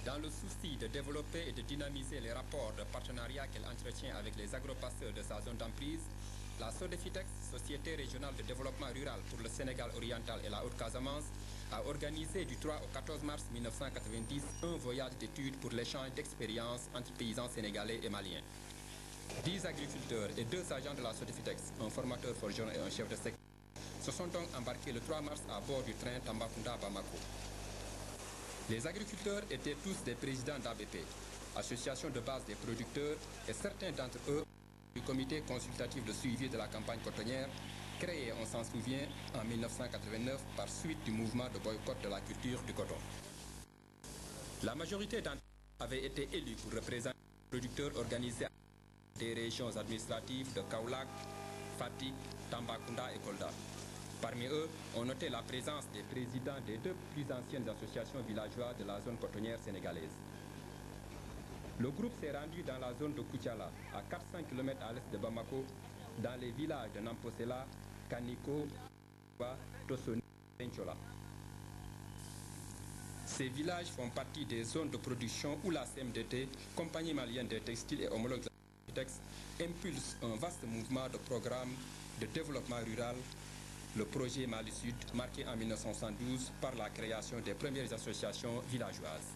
Dans le souci de développer et de dynamiser les rapports de partenariat qu'elle entretient avec les agropasteurs de sa zone d'emprise, la Sodefitex, Société régionale de développement rural pour le Sénégal oriental et la Haute-Casamance, a organisé du 3 au 14 mars 1990 un voyage d'études pour l'échange d'expériences entre paysans sénégalais et maliens. 10 agriculteurs et 2 agents de la Sodefitex, un formateur forgeron et un chef de secteur, se sont donc embarqués le 3 mars à bord du train Tambacounda-Bamako. Les agriculteurs étaient tous des présidents d'ABP, association de base des producteurs, et certains d'entre eux du comité consultatif de suivi de la campagne cotonnière, créé, on s'en souvient, en 1989 par suite du mouvement de boycott de la culture du coton. La majorité d'entre eux avaient été élus pour représenter les producteurs organisés des régions administratives de Kaolack, Fatick, Tambacounda et Kolda. Parmi eux, on notait la présence des présidents des 2 plus anciennes associations villageoises de la zone cotonnière sénégalaise. Le groupe s'est rendu dans la zone de Koutiala, à 400 km à l'est de Bamako, dans les villages de Namposela, Kaniko, Tosoni et Nchola. Ces villages font partie des zones de production où la CMDT, Compagnie malienne des textiles et homologue de la Sodefitex, impulse un vaste mouvement de programme de développement rural, le projet Mali Sud, marqué en 1972 par la création des premières associations villageoises.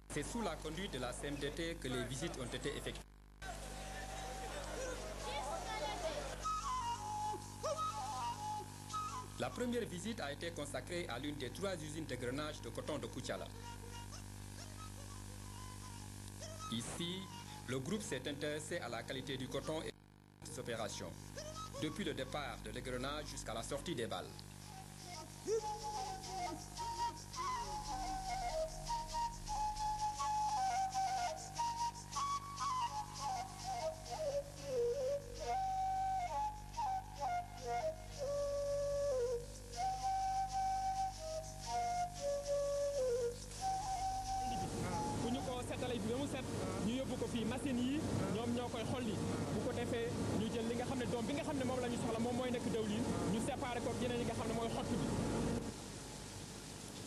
C'est sous la conduite de la CMDT que les visites ont été effectuées. La première visite a été consacrée à l'une des 3 usines d'égrenage de coton de Koutiala. Ici, le groupe s'est intéressé à la qualité du coton et des opérations, depuis le départ de l'égrenage jusqu'à la sortie des balles. machine yi ñoom ñoo koy xolli bu ko defee ñu jël li nga xam ne doom bi nga xam ne moom la ñu soxla moom mooy nekk dawlin ñu séparé ko yeneen yi nga xam ne mooy xott bi.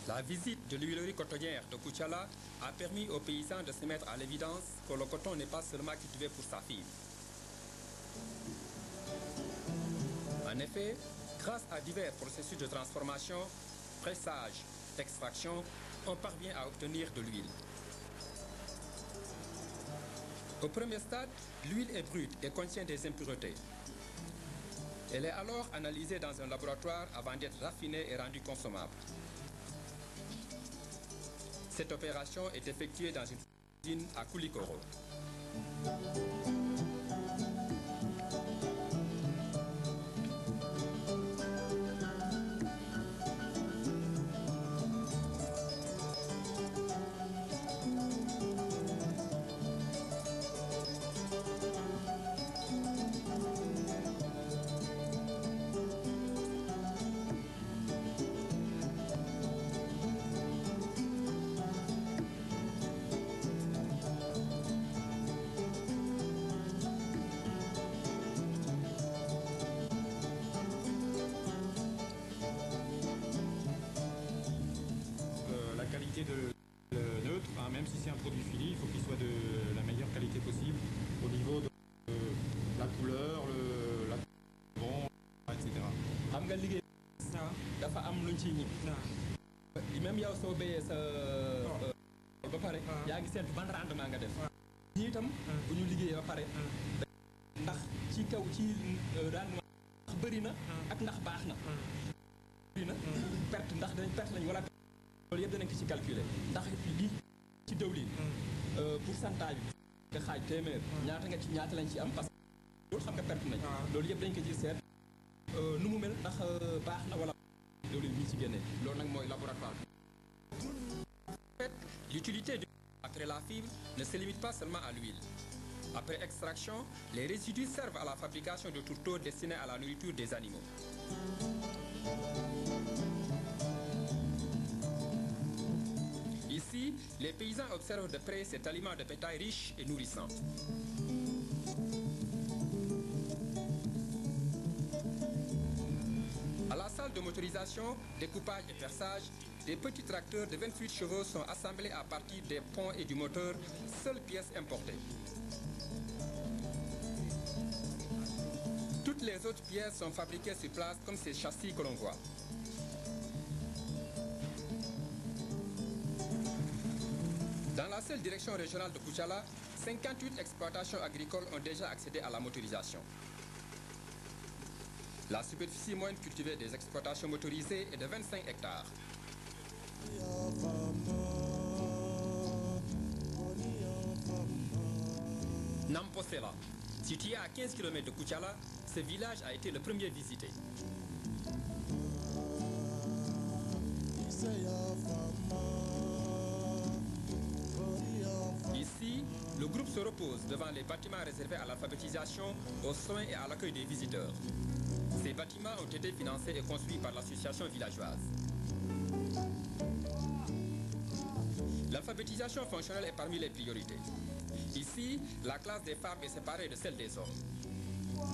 La visite de l'huilerie cotonnière de Koutiala a permis aux paysans de se mettre à l'évidence que le coton n'est pas seulement cultivé pour sa fibre. En effet, grâce à divers processus de transformation, pressage, extraction, on parvient à obtenir de l'huile. Au premier stade, l'huile est brute et contient des impuretés. Elle est alors analysée dans un laboratoire avant d'être raffinée et rendue consommable. Cette opération est effectuée dans une usine à Koulikoro. De neutre, hein, même si c'est un produit fini, il faut qu'il soit de la meilleure qualité possible au niveau de la couleur, la bon, etc. xam nga liggéey dafa am luñ ciy ñib même yow soo béyee sa ba pare yaa ngi seetlu ban rendement nga def ñi itam bu ñu liggéeyee ba pare ndax ci kaw ci rendement bëri na ak ndax baax na bëri na perte ndax dañ perte lañ wala loolu yëpp danañ ko ci calculer ndax lii ci dëwlin pourcentage bi nga xaaj téeméer ñaata lañ ci am parce que loolu xam nga perte nañ loolu yëpp dañ ko ci seet nu mu mel ndax baax na wala dëwlin bi ñu ci génnee loolu nag mooy laboratoire bi. En fait, l'utilité après la fibre ne se limite pas seulement à l'huile. Après extraction, les résidus servent à la fabrication de tourteaux destinés à la nourriture des animaux. Ici, les paysans observent de près cet aliment de bétail riche et nourrissant. À la salle de motorisation, découpage et perçage, des petits tracteurs de 28 chevaux sont assemblés à partir des ponts et du moteur, seule pièce importée. Toutes les autres pièces sont fabriquées sur place comme ces châssis que l'on voit. Dans la seule direction régionale de Koutiala, 58 exploitations agricoles ont déjà accédé à la motorisation. La superficie moyenne cultivée des exploitations motorisées est de 25 hectares. Namposela, situé à 15 km de Koutiala, ce village a été le premier visité. Ici, le groupe se repose devant les bâtiments réservés à l'alphabétisation, aux soins et à l'accueil des visiteurs. Ces bâtiments ont été financés et construits par l'association villageoise. L'alphabétisation fonctionnelle est parmi les priorités. Ici, la classe des femmes est séparée de celle des hommes.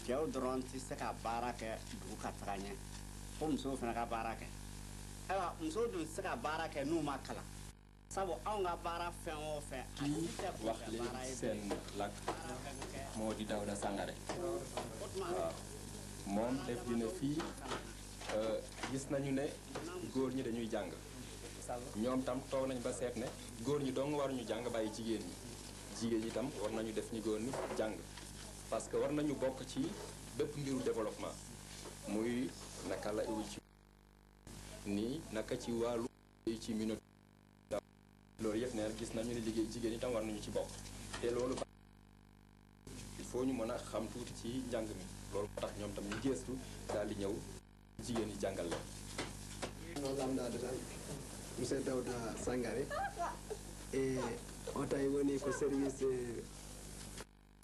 Cɛw dɔrɔn tɛ se ka baara kɛ dugu ka taga ɲɛ fo musow fana ka baara kɛ ayiwa musow dun tɛ se ka baara kɛ n'u ma kalan sabu anw ka baara fɛn o fɛn kii wax léegi seen làkk moo di Dawda Sangare waaw moom def dina fii gis nañu ne góor ñi dañuy jàng ñoom tam toog nañ ba seet ne góor ñi dong waruñu jàng bàyyi jigéen ñi tam war nañu def ñi góor ñi jàng parce que war nañu bokk ci bépp mbiru développement muy naka la ci nii naka ci wàllu ci minute loolu yëpp ne gis nañu ne liggéey jigéen ñi tam war nañu ci bokk te loolu il faut ñu mën a xam tuuti ci njàng mi loolu tax ñoom tam ñu gëstu daal di ñëw jigéen ñi jàngal leen. non lamdade tan monsieur Dawda Sangare e o tawi woni ko service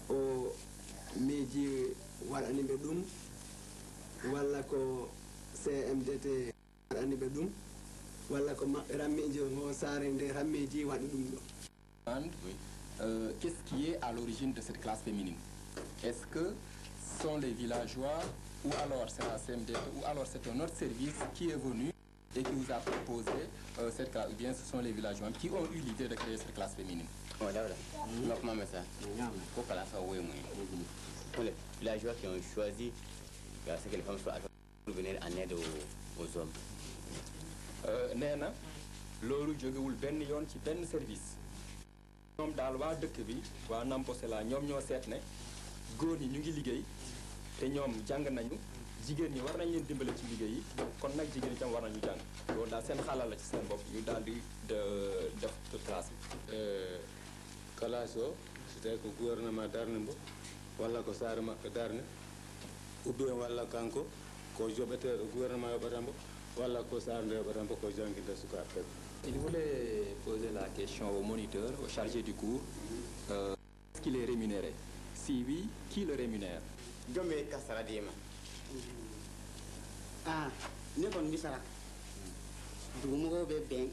o miiji waɗani ɓe ɗum walla ko CMDT waɗani ɓe ɗum walla ko rammiiji o saare nde rammiiji waɗi ɗum ɗo. Qu'est-ce qui est à l'origine de cette classe féminine? Est-ce que ce sont les villageois ou alors c'est la CMDT ou alors c'est un autre service qui est venu et qui vous a proposé cette classe, ou bien ce sont les villageois qui ont eu l'idée de créer cette classe féminine? Pour les villageois qui ont choisi c'est que les femmes soient pour venir en aide aux hommes. nee na loolu jógewul benn yoon ci benn service ñoom daal waa dëkk bi waa Namposela ñoom ñoo seet ne góor ñi ñu ngi liggéey te ñoom jàng nañu jigéen ñi war nañ leen dimbale ci liggéey yi kon nag jigéen ñi tam war nañu jàng loolu daal seen xalal la ci seen bopp ñu daal di def classe bi. classe o c'est ko gouvernement darne mbo walla ko saare makko darne ou bien walla kanko ko joɓeteɗo gouvernement yoɓata mbo walla ko saare nde yoɓata mbo ko jangguinde sukaɓe. Il voulait poser la question au moniteur, au chargé du cours, est-ce qu'il est rémunéré? Si oui, qui le rémunère? Jombe kasara dima. Ne kon bisara dugumɔgɔw bɛ bɛn